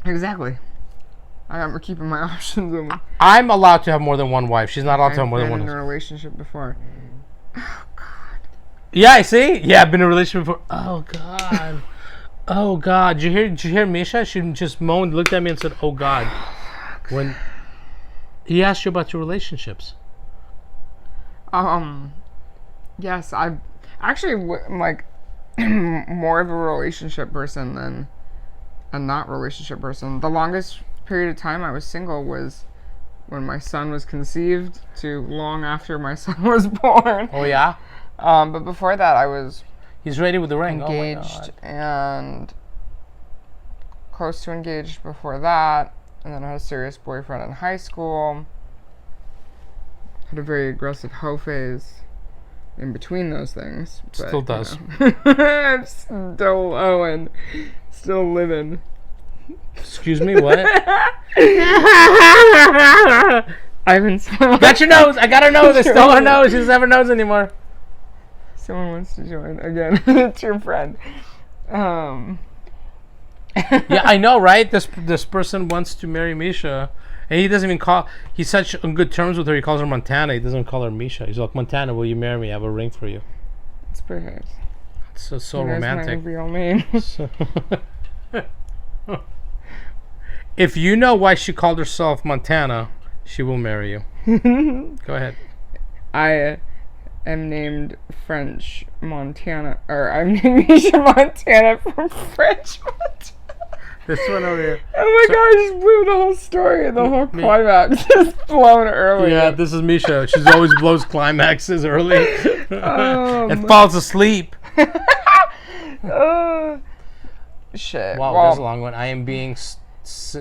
Exactly. I'm keeping my options open. I'm allowed to have more than one wife. She's not allowed to have more than one. I've been in a relationship before. Oh God. Yeah, I see. Yeah, I've been in a relationship before. Oh God. Oh God. Did you hear Misha? She just moaned, looked at me, and said, "Oh God." When he asked you about your relationships. Yes, I actually am like more of a relationship person than a not relationship person. The longest period of time I was single was when my son was conceived to long after my son was born. Oh yeah. But before that, I was He's ready with the ring. engaged and close to engaged before that, and then I had a serious boyfriend in high school. Had a very aggressive hoe phase in between those things. But, Still does. I'm still owing. Still living. Excuse me, what? I've been Got your nose. I got her nose. I stole her nose. She doesn't have her nose anymore. Someone wants to join again. It's your friend. Yeah, I know, right? This person wants to marry Misha, and he doesn't even call. He's such on good terms with her. He calls her Montana. He doesn't call her Misha. He's like, Montana, will you marry me? I have a ring for you. It's perfect. It's so He knows romantic. my real name. If you know why she called herself Montana, she will marry you. Go ahead. I am named French Montana, or I'm named Misha Montana from French Montana. This one over here. Oh my god, I just blew the whole story. The whole climax just blown early. Yeah, this is Misha. She's always blows climaxes early and falls asleep. Shit. Wow, Well, that's a long one. I am being since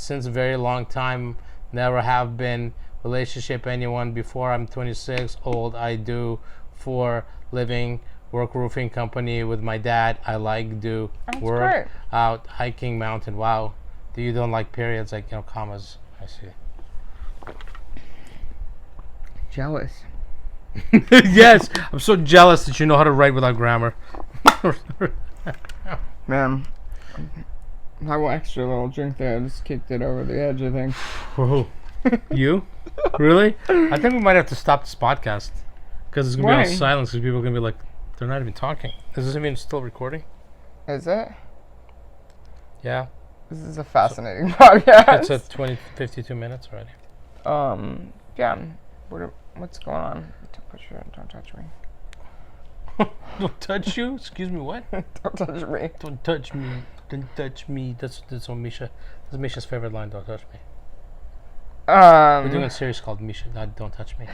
a very long time. Never have been relationship anyone before. I'm 26 old. I do for living. Work roofing company with my dad. I like do work great. out hiking mountain. Wow. Do you don't like periods like commas? I see. Jealous. Yes, I'm so jealous that you know how to write without grammar. Man, that extra little drink there just kicked it over the edge, I think. Whoa. You? Really? I think we might have to stop this podcast because it's gonna be on silence because people are gonna be like, they're not even talking. Is this even still recording? Is it? Yeah. This is a fascinating podcast. It's at 52 minutes already. Yeah. What's going on? Don't touch me. Don't touch you? Excuse me, what? Don't touch me. Don't touch me. Don't touch me. That's what Misha. That's Misha's favorite line. Don't touch me. We're doing a series called Misha. Don't touch me.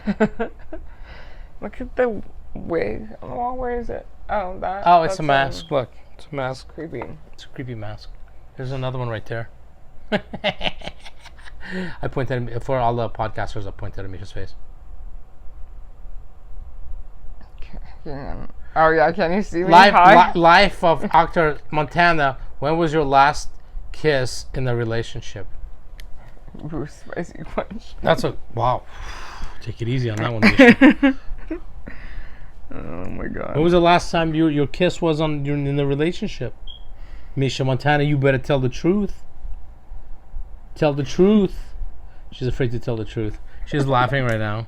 Look at the wig on the wall. Where is it? Oh, that. Oh, it's a mask. Look, it's a mask. Creepy. It's a creepy mask. There's another one right there. I pointed at, for all the podcasters. I pointed at Misha's face. Oh yeah, can you see me? Life of Akhtar Montana. When was your last kiss in a relationship? Ooh, spicy question. That's a wow. Take it easy on that one, Misha. Oh my god. When was the last time your kiss was in the relationship? Misha Montana, you better tell the truth. Tell the truth. She's afraid to tell the truth. She's laughing right now.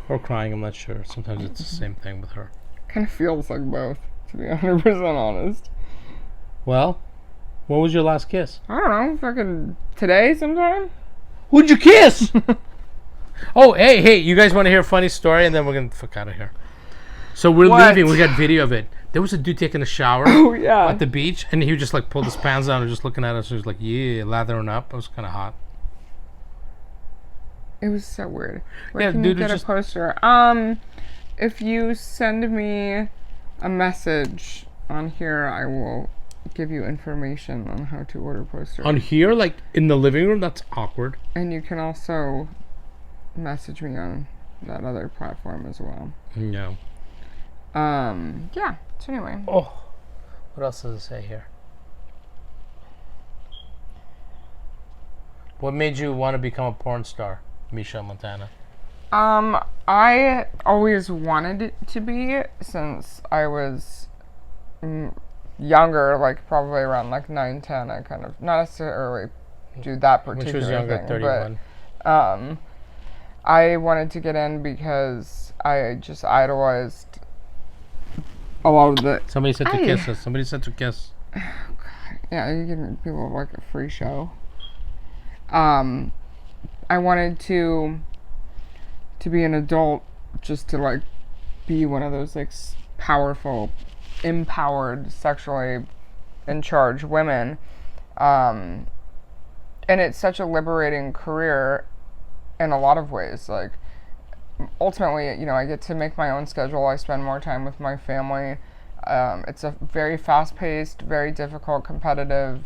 Or crying, I'm not sure. Sometimes it's the same thing with her. Kind of feels like both, to be 100% honest. Well, when was your last kiss? I don't know, fucking today sometime? Who'd you kiss? Oh, hey, you guys want to hear a funny story? And then we're going to fuck out of here. So we're leaving. We got video of it. There was a dude taking a shower at the beach, and he would just like pulled his pants down and just looking at us. He was like, yeah, lathering up. It was kind of hot. It was so weird. Where Yeah, can dude you get was a poster? If you send me a message on here, I will give you information on how to order posters. On here, like in the living room? That's awkward. And you can also message me on that other platform as well. No. Yeah. So anyway. Oh. What else does it say here? What made you want to become a porn star, Misha Montana? I always wanted it to be since I was younger, like probably around like 9, 10. I kind of not necessarily do that particular Which was younger, thing, 31. but I wanted to get in because I just idolized a lot of the. Somebody said to kiss us. Somebody said to kiss. Yeah, you give people like a free show. I wanted to be an adult, just to like be one of those like powerful, empowered, sexually in charge women. And it's such a liberating career in a lot of ways. Like ultimately, I get to make my own schedule. I spend more time with my family. It's a very fast-paced, very difficult, competitive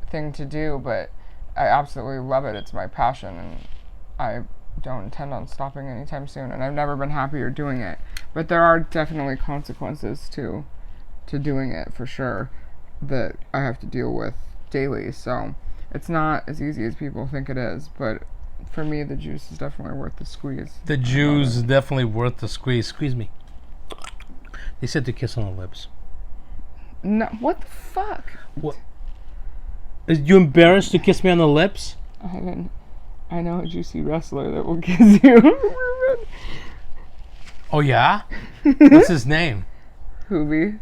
thing to do, but I absolutely love it. It's my passion, and I don't intend on stopping anytime soon, and I've never been happier doing it. But there are definitely consequences to doing it, for sure, that I have to deal with daily. So it's not as easy as people think it is, but for me, the juice is definitely worth the squeeze. The juice is definitely worth the squeeze. Squeeze me. They said to kiss on the lips. No, what the fuck? What? Are you embarrassed to kiss me on the lips? I know a juicy wrestler that will kiss you. Oh yeah? What's his name? Hoobie.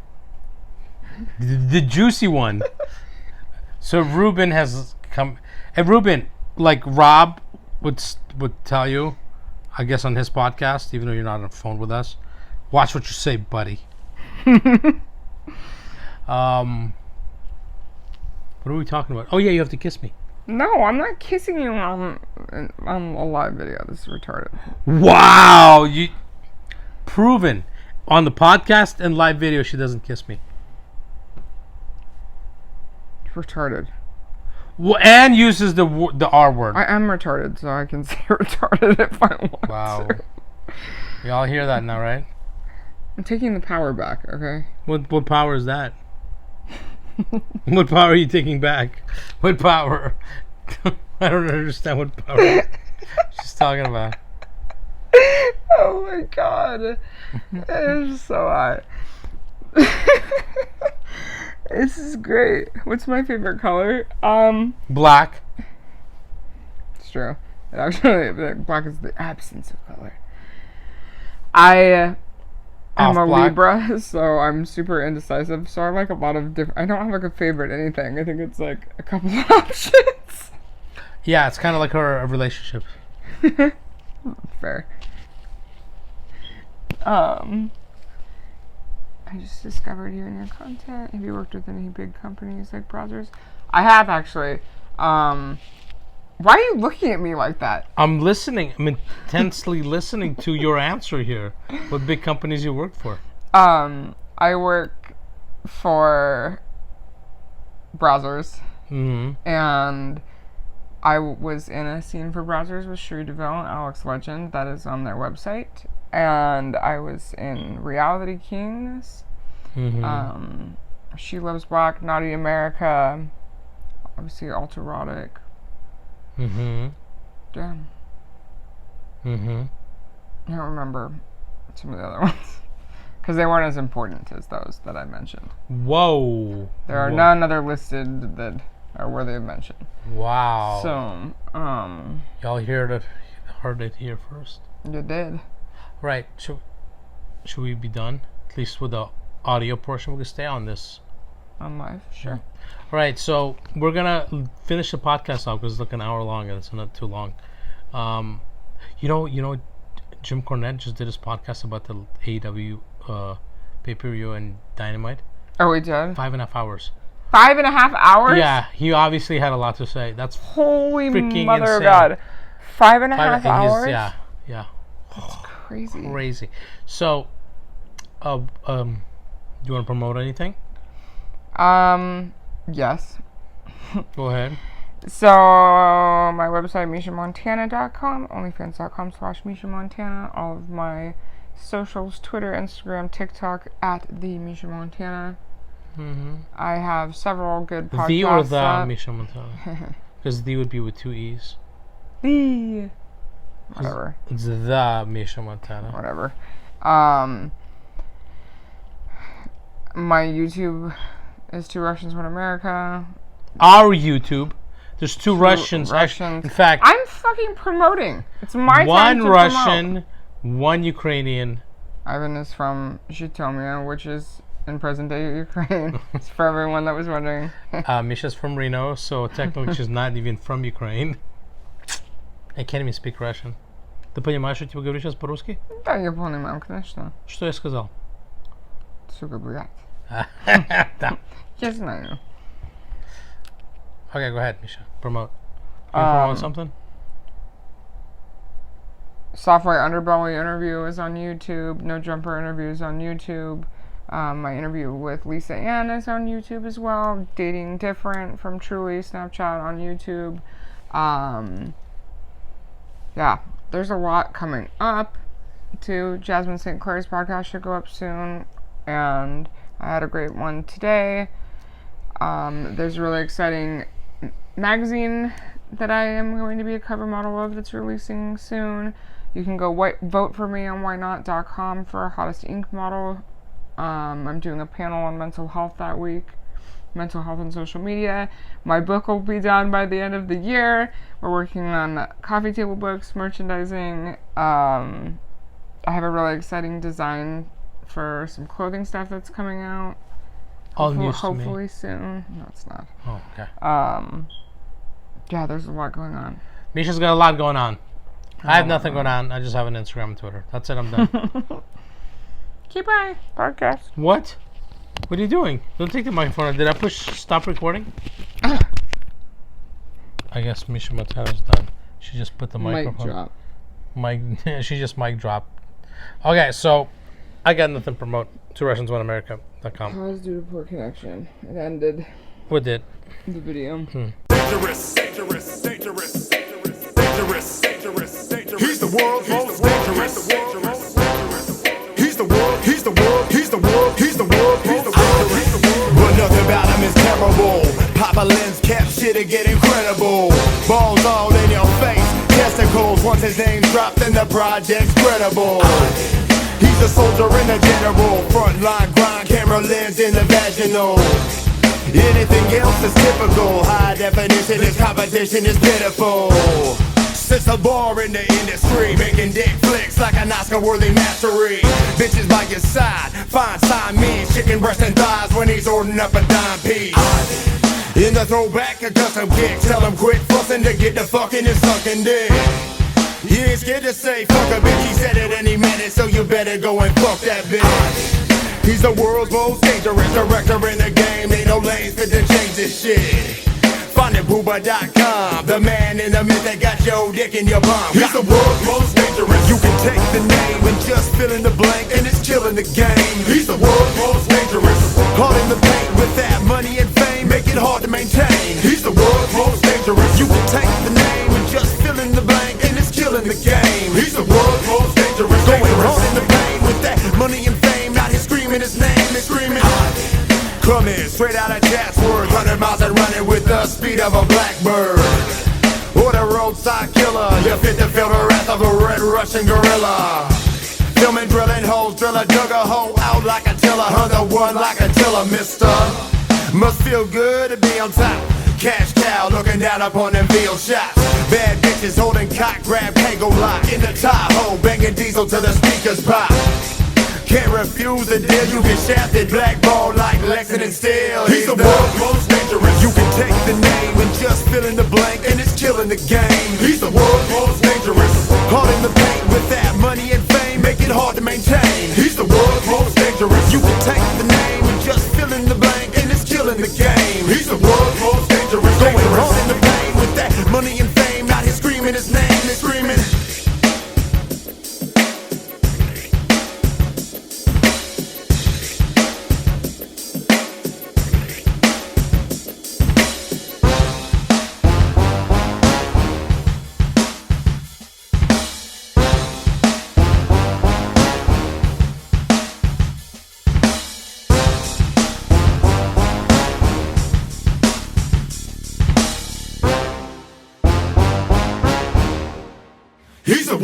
The juicy one. So Ruben has come, and Ruben, like Rob would tell you, I guess on his podcast, even though you're not on the phone with us, watch what you say, buddy. What are we talking about? Oh yeah, you have to kiss me. No, I'm not kissing you on a live video. This is retarded. Wow, you proven on the podcast and live video she doesn't kiss me. Retarded. Well, and uses the R word. I am retarded, so I can say retarded if I want to. Y'all hear that now, right? I'm taking the power back, okay? What power is that? What power are you taking back? What power? I don't understand what power she's talking about. Oh my god. It's so hot. This is great. What's my favorite color? Black. It's true. Actually, black is the absence of color. I am a Libra, so I'm super indecisive. So I like a lot of different. I don't have like a favorite anything. I think it's like a couple of options. Yeah, it's kind of like our relationship. Fair. I just discovered you in your content. Have you worked with any big companies like browsers? I have, actually. Why are you looking at me like that? I'm listening. I'm intensely listening to your answer here. What big companies you work for? I work for browsers. Mm-hmm. And I was in a scene for browsers with Shri DeVille and Alex Legend. That is on their website. And I was in Reality Kings. Mm-hmm. She Loves Black, Naughty America. Obviously, Alterotic. Mm-hmm. Yeah. Mm-hmm. I don't remember some of the other ones. Because they weren't as important as those that I mentioned. Whoa. There are none other listed that are worthy of mention. Wow. So, y'all heard it here first. You did. Right. Should we be done? At least with the audio portion. We can stay on this. On live? Sure. All right. So we're gonna finish the podcast off because it's like an hour long and it's not too long. You know, Jim Cornette just did his podcast about the AEW pay-per-view and Dynamite. Oh, we did? 5.5 hours. 5.5 hours? Yeah, he obviously had a lot to say. That's holy freaking mother insane. of God. 5.5 hours? Yeah. That's crazy. Crazy. So, Do you want to promote anything? Yes. Go ahead. So, my website, MishaMontana.com, OnlyFans.com/MishaMontana. All of my socials, Twitter, Instagram, TikTok, at the Misha Montana. Mm-hmm. I have several good podcasts. The or the Misha Montana? Because the would be with 2 E's. The. Whatever. It's the Misha Montana. Whatever. My YouTube is Two Russians, One America. Our YouTube. There's two Russians. Russians. In fact, I'm fucking promoting. It's my time one to Russian, promote. one Ukrainian. Ivan is from Zhytomyr, which is in present-day Ukraine. It's for everyone that was wondering. Misha's from Reno, so technically she's not even from Ukraine. I can't even speak Russian. Ты понимаешь, что тебе говорю сейчас по-русски? Да, я понимаю, конечно. Что я сказал? Сука, блядь. Да. Я знаю. Okay, go ahead, Misha. Promote. You promote something? Software Underbelly interview is on YouTube. No Jumper interview is on YouTube. My interview with Lisa Ann is on YouTube as well. Dating Different from Truly Snapchat on YouTube. Yeah, there's a lot coming up too. Jasmine St. Clair's podcast should go up soon. And I had a great one today. There's a really exciting magazine that I am going to be a cover model of that's releasing soon. You can go vote for me on whynot.com for hottest ink model. I'm doing a panel on mental health that week. Mental health and social media. My book will be done by the end of the year. We're working on coffee table books, merchandising. I have a really exciting design for some clothing stuff that's coming out. Hopefully soon. No, it's not. Oh, okay. Yeah, there's a lot going on. Misha's got a lot going on. I have nothing going on. I just have an Instagram and Twitter. That's it. I'm done. Okay, bye. Podcast. What? What are you doing? Don't take the microphone. Did I push stop recording? I guess Misha Montana's done. She just put the microphone. Mic drop. She just mic dropped. Okay, so I got nothing to promote. TwoRussiansOneAmerica.com. Pause due to poor connection. It ended. What did? The video. Dangerous, dangerous, dangerous, dangerous, dangerous, dangerous, dangerous. He's the world's most dangerous. He's the world, he's the world, he's the world, he's the world, he's the world. But nothing about him is terrible. Papa Lynn's kept shit to get incredible. Balls all in your face, testicles. Once his name's dropped, then the project's credible. He's a soldier and a general. Frontline grind, camera lens in the vaginal. Anything else is typical. High definition, this competition is pitiful. Sits a bar in the industry, making dick flicks like an Oscar-worthy mastery. Bitches by your side, fine Siamese, chicken breast and thighs when he's ordering up a dime piece. In the throwback, a custom kick, tell him quit fussing to get the fucking and sucking dick. He ain't scared to say fuck a bitch, he said it any minute, so you better go and fuck that bitch. He's the world's most dangerous director in the game. Ain't no lanes fit to change this shit. Find it booba.com, the man in the myth that got your dick in your bum. He's the world's most dangerous. You can take the name and just fill in the blank, and it's killing the game. He's the world's most dangerous. Hard in the paint with that money and fame, make it hard to maintain. He's the world's most dangerous. You can take the name and just fill in the blank, and it's killing the game. He's the world's most dangerous. Going hard in the paint with that money and fame, out here screaming his name and screaming. Coming straight out of Chatsworth, 100 miles and running with the speed of a blackbird. Or the roadside killer, you fit to feel the wrath of a red Russian gorilla. Filming, drilling holes, driller, dug a hole out like a tiller, hunt the one like a tiller, mister. Must feel good to be on top. Cash cow looking down upon them field shots. Bad bitches holding cock, grab, Kegel lock in the Tahoe, banging diesel till the speakers pop. Can't refuse the deal, you get shafted, blackballed like Lexington Steel. He's the world's most dangerous. You can take the name and just fill in the blank, and it's killing the game. He's the world's most dangerous. Hard in the paint with that money and fame, make it hard to maintain. He's the world's most dangerous. You can take the name and just fill in the blank, and it's killing the game. He's the world's most dangerous. Going hard in the paint with that money and fame, out here screaming his name and screaming.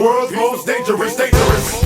world's most dangerous, dangerous.